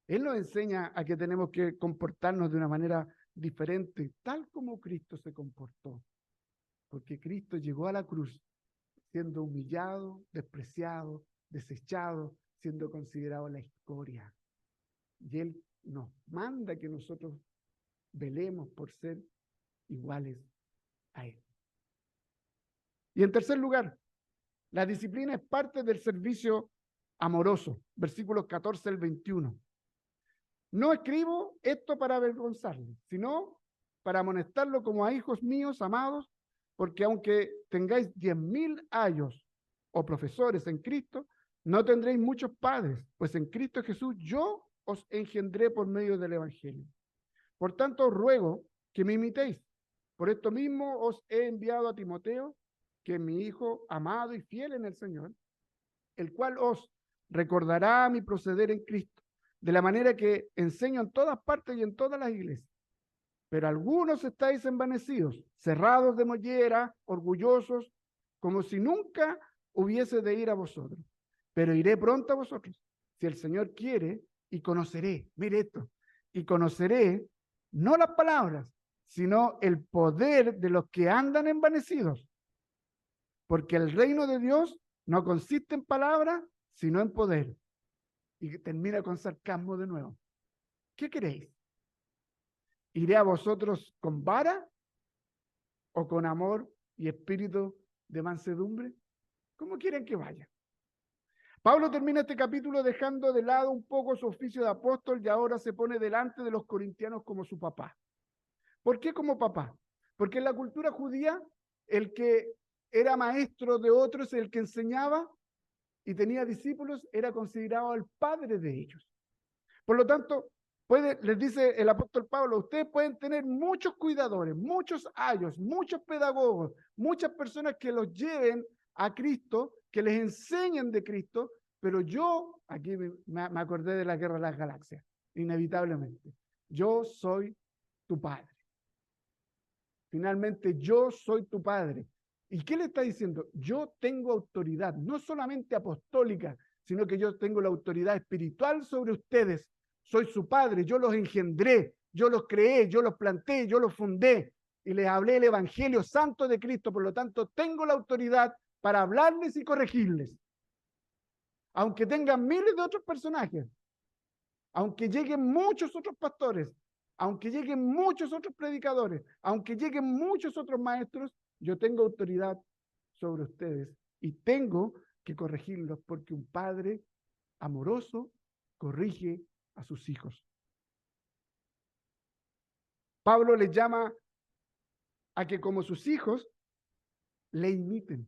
Él nos enseña a que tenemos que comportarnos de una manera diferente, tal como Cristo se comportó. Porque Cristo llegó a la cruz siendo humillado, despreciado, desechado, siendo considerado la escoria. Y Él nos manda que nosotros velemos por ser iguales a Él. Y en tercer lugar, la disciplina es parte del servicio amoroso. Versículos 14 al 21. No escribo esto para avergonzarlo, sino para amonestarlo como a hijos míos amados, porque aunque tengáis 10.000 ayos o profesores en Cristo, no tendréis muchos padres, pues en Cristo Jesús yo os engendré por medio del Evangelio. Por tanto, os ruego que me imitéis. Por esto mismo os he enviado a Timoteo, que es mi hijo amado y fiel en el Señor, el cual os recordará mi proceder en Cristo, de la manera que enseño en todas partes y en todas las iglesias. Pero algunos estáis envanecidos, cerrados de mollera, orgullosos, como si nunca hubiese de ir a vosotros. Pero iré pronto a vosotros, si el Señor quiere, y conoceré, mire esto, y conoceré no las palabras, sino el poder de los que andan envanecidos. Porque el reino de Dios no consiste en palabras, sino en poder. Y termina con sarcasmo de nuevo. ¿Qué queréis? ¿Iré a vosotros con vara o con amor y espíritu de mansedumbre? ¿Cómo quieren que vaya? Pablo termina este capítulo dejando de lado un poco su oficio de apóstol y ahora se pone delante de los corintianos como su papá. ¿Por qué como papá? Porque en la cultura judía, el que era maestro de otros, el que enseñaba y tenía discípulos, era considerado el padre de ellos. Por lo tanto, les dice el apóstol Pablo, ustedes pueden tener muchos cuidadores, muchos ayos, muchos pedagogos, muchas personas que los lleven a Cristo, que les enseñen de Cristo, pero yo, aquí me acordé de la Guerra de las Galaxias, inevitablemente, yo soy tu padre. Finalmente, yo soy tu padre. ¿Y qué le está diciendo? Yo tengo autoridad, no solamente apostólica, sino que yo tengo la autoridad espiritual sobre ustedes. Soy su padre, yo los engendré, yo los creé, yo los planté, yo los fundé y les hablé el evangelio santo de Cristo. Por lo tanto, tengo la autoridad para hablarles y corregirles. Aunque tengan miles de otros personajes, aunque lleguen muchos otros pastores, aunque lleguen muchos otros predicadores, aunque lleguen muchos otros maestros, yo tengo autoridad sobre ustedes y tengo que corregirlos porque un padre amoroso corrige a sus hijos. Pablo les llama a que como sus hijos le imiten.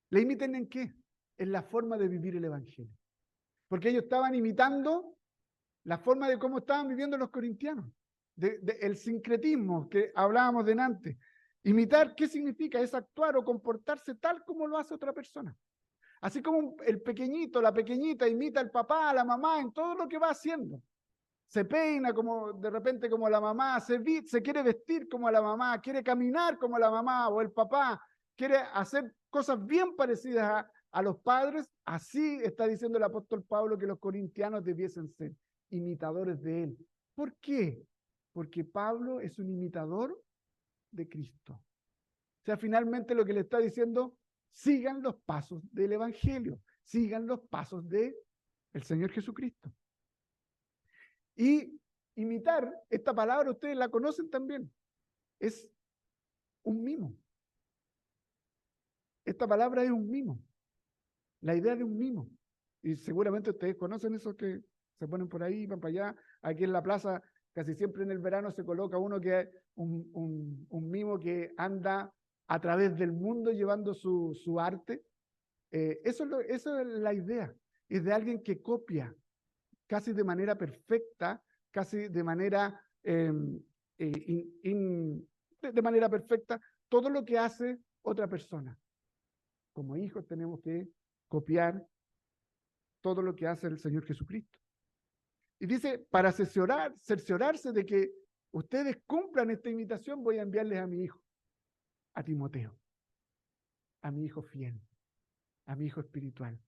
¿Le imiten en qué? En la forma de vivir el evangelio. Porque ellos estaban imitando la forma de cómo estaban viviendo los corintianos, el sincretismo que hablábamos delante. Imitar, ¿qué significa? Es actuar o comportarse tal como lo hace otra persona. Así como el pequeñito, la pequeñita imita al papá, a la mamá en todo lo que va haciendo. Se peina como de repente como la mamá, se quiere vestir como la mamá, quiere caminar como la mamá o el papá, quiere hacer cosas bien parecidas a los padres. Así está diciendo el apóstol Pablo que los corintianos debiesen ser imitadores de él. ¿Por qué? Porque Pablo es un imitador de Cristo. O sea, finalmente lo que le está diciendo, sigan los pasos del evangelio, sigan los pasos del Señor Jesucristo. Y imitar, esta palabra ustedes la conocen también, es un mimo. Esta palabra es un mimo, la idea de un mimo. Y seguramente ustedes conocen esos que se ponen por ahí, van para allá. Aquí en la plaza, casi siempre en el verano se coloca uno que es un mimo que anda a través del mundo llevando su arte. Eso es la idea, es de alguien que copia casi de manera perfecta casi de manera, de manera perfecta todo lo que hace otra persona. Como hijos tenemos que copiar todo lo que hace el Señor Jesucristo. Y dice, para cerciorarse de que ustedes cumplan esta invitación, voy a enviarles a mi hijo, a Timoteo, a mi hijo fiel, a mi hijo espiritual,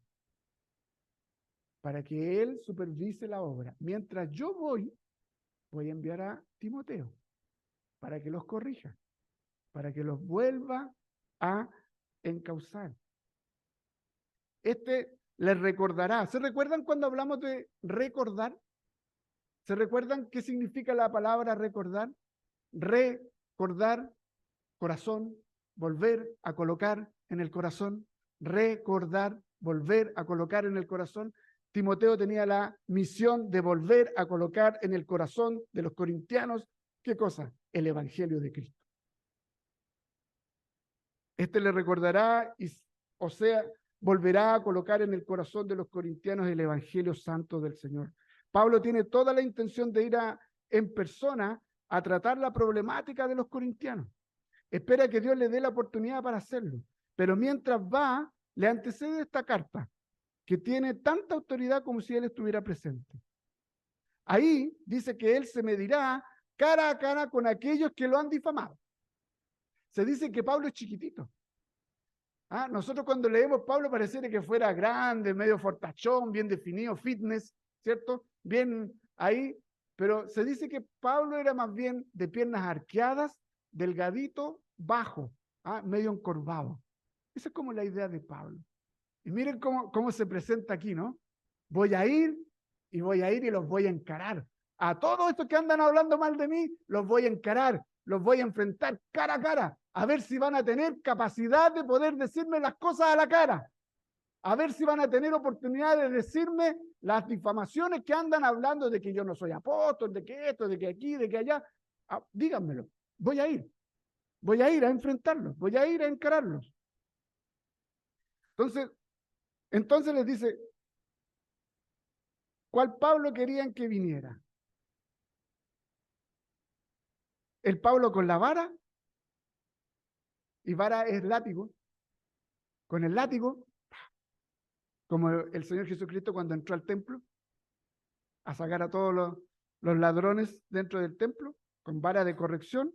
para que él supervise la obra. Mientras yo voy a enviar a Timoteo, para que los corrija, para que los vuelva a encauzar. Este les recordará. ¿Se recuerdan cuando hablamos de recordar? ¿Se recuerdan qué significa la palabra recordar? Recordar, corazón, volver a colocar en el corazón. Recordar, volver a colocar en el corazón. Timoteo tenía la misión de volver a colocar en el corazón de los corintianos, ¿qué cosa? El Evangelio de Cristo. Este le recordará, o sea, volverá a colocar en el corazón de los corintianos el Evangelio Santo del Señor. Pablo tiene toda la intención de ir en persona a tratar la problemática de los corintianos. Espera que Dios le dé la oportunidad para hacerlo. Pero mientras va, le antecede esta carta, que tiene tanta autoridad como si él estuviera presente. Ahí dice que él se medirá cara a cara con aquellos que lo han difamado. Se dice que Pablo es chiquitito. Nosotros cuando leemos Pablo pareciera que fuera grande, medio fortachón, bien definido, fitness, ¿cierto? Bien ahí, pero se dice que Pablo era más bien de piernas arqueadas, delgadito, bajo, medio encorvado. Esa es como la idea de Pablo. Y miren cómo se presenta aquí, ¿no? Voy a ir y los voy a encarar. A todos estos que andan hablando mal de mí, los voy a encarar, los voy a enfrentar cara a cara, a ver si van a tener capacidad de poder decirme las cosas a la cara, a ver si van a tener oportunidad de decirme las difamaciones que andan hablando de que yo no soy apóstol, de que esto, de que aquí, de que allá. Díganmelo, voy a ir a enfrentarlos, voy a ir a encararlos. Entonces les dice, ¿cuál Pablo querían que viniera? ¿El Pablo con la vara? Y vara es látigo. Con el látigo, como el Señor Jesucristo cuando entró al templo, a sacar a todos los ladrones dentro del templo, con vara de corrección.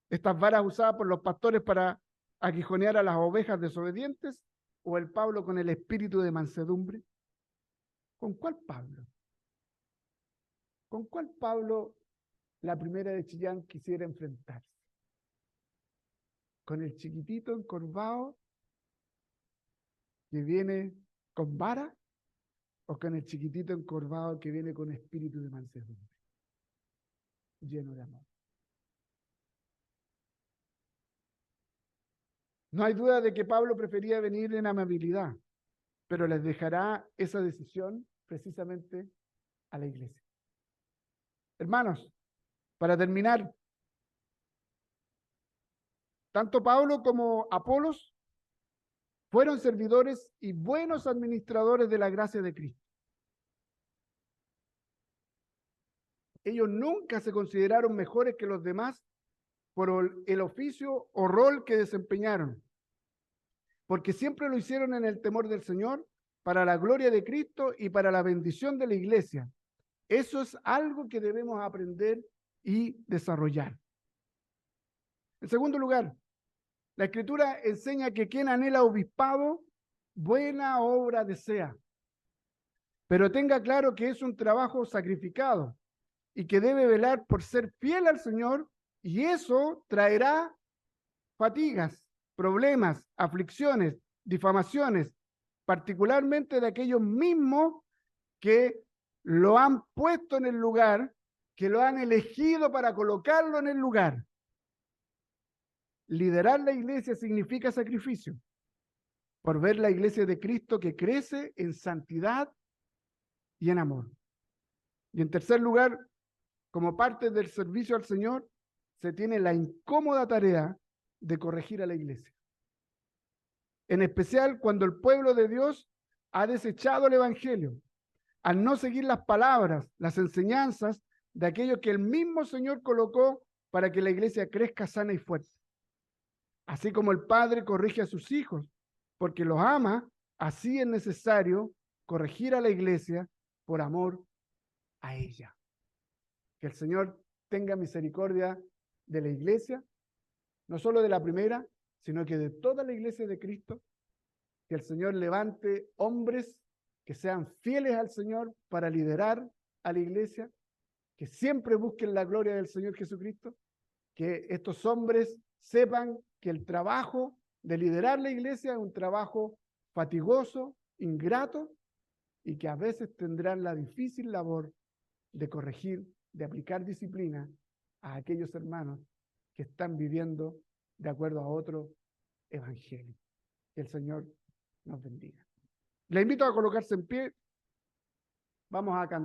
Estas varas usadas por los pastores para aguijonear a las ovejas desobedientes, o el Pablo con el espíritu de mansedumbre. ¿Con cuál Pablo? ¿Con cuál Pablo la primera de Chillán quisiera enfrentarse? ¿Con el chiquitito encorvado que viene con vara, o con el chiquitito encorvado que viene con espíritu de mansedumbre, lleno de amor? No hay duda de que Pablo prefería venir en amabilidad, pero les dejará esa decisión precisamente a la iglesia. Hermanos, para terminar, tanto Pablo como Apolos fueron servidores y buenos administradores de la gracia de Cristo. Ellos nunca se consideraron mejores que los demás por el oficio o rol que desempeñaron, porque siempre lo hicieron en el temor del Señor, para la gloria de Cristo y para la bendición de la iglesia. Eso es algo que debemos aprender y desarrollar. En segundo lugar, la Escritura enseña que quien anhela obispado, buena obra desea, pero tenga claro que es un trabajo sacrificado y que debe velar por ser fiel al Señor, y eso traerá fatigas, problemas, aflicciones, difamaciones, particularmente de aquellos mismos que lo han puesto en el lugar, que lo han elegido para colocarlo en el lugar. Liderar la iglesia significa sacrificio, por ver la iglesia de Cristo que crece en santidad y en amor. Y en tercer lugar, como parte del servicio al Señor, se tiene la incómoda tarea de corregir a la iglesia. En especial cuando el pueblo de Dios ha desechado el Evangelio, al no seguir las palabras, las enseñanzas de aquello que el mismo Señor colocó para que la iglesia crezca sana y fuerte. Así como el Padre corrige a sus hijos, porque los ama, así es necesario corregir a la iglesia por amor a ella. Que el Señor tenga misericordia de la iglesia, no solo de la primera, sino que de toda la iglesia de Cristo. Que el Señor levante hombres que sean fieles al Señor para liderar a la iglesia, que siempre busquen la gloria del Señor Jesucristo, que estos hombres sepan que el trabajo de liderar la iglesia es un trabajo fatigoso, ingrato, y que a veces tendrán la difícil labor de corregir, de aplicar disciplina a aquellos hermanos que están viviendo de acuerdo a otro evangelio. Que el Señor nos bendiga. Le invito a colocarse en pie. Vamos a cantar.